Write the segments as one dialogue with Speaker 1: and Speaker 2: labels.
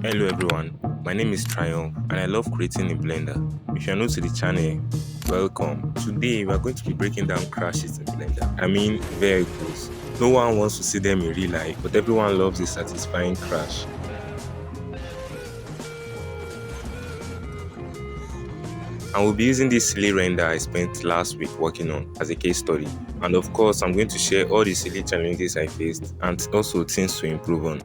Speaker 1: Hello everyone, my name is Triumph and I love creating in Blender. If you're new to the channel, welcome. Today we are going to be breaking down crashes in Blender. I mean vehicles. No one wants to see them in real life, but everyone loves a satisfying crash. And we'll be using this silly render I spent last week working on as a case study. And of course, I'm going to share all the silly challenges I faced and also things to improve on.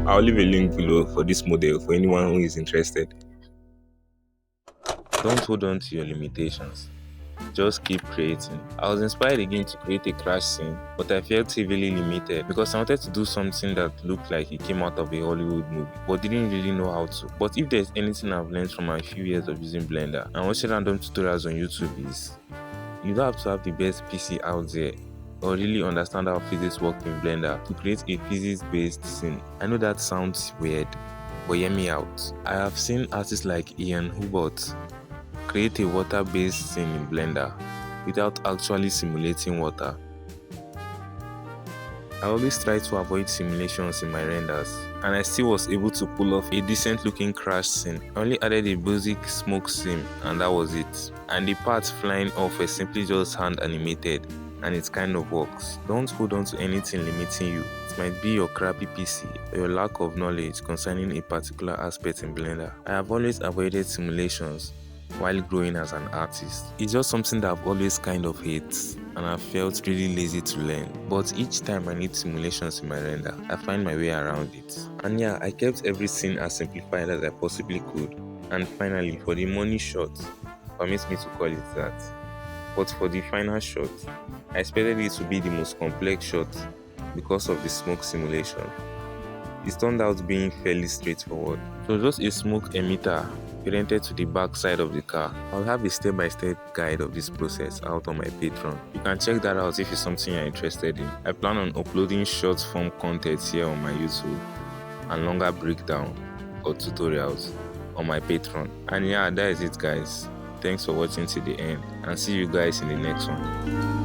Speaker 1: I'll leave a link below for this model for anyone who is interested. Don't hold on to your limitations. Just keep creating. I was inspired again to create a crash scene, but I felt heavily limited because I wanted to do something that looked like it came out of a Hollywood movie, but didn't really know how to. But if there's anything I've learned from my few years of using Blender and watching random tutorials on YouTube is, you don't have to have the best PC out there or really understand how physics work in Blender to create a physics-based scene. I know that sounds weird, but hear me out. I have seen artists like Ian Hubert create a water-based scene in Blender without actually simulating water. I always try to avoid simulations in my renders, and I still was able to pull off a decent looking crash scene. I only added a basic smoke scene and that was it. And the parts flying off were simply just hand animated, and it kind of works. Don't hold on to anything limiting you. It might be your crappy PC or your lack of knowledge concerning a particular aspect in Blender. I have always avoided simulations while growing as an artist. It's just something that I've always kind of hated and I felt really lazy to learn. But each time I need simulations in my render, I find my way around it. And yeah, I kept everything as simplified as I possibly could. And finally, for the money shot, permit me to call it that. But for the final shot, I expected it to be the most complex shot because of the smoke simulation. It turned out being fairly straightforward. So just a smoke emitter parented to the back side of the car. I'll have a step-by-step guide of this process out on my Patreon. You can check that out if it's something you're interested in. I plan on uploading short form content here on my YouTube and longer breakdown or tutorials on my Patreon. And yeah, that is it guys. Thanks for watching till the end and see you guys in the next one.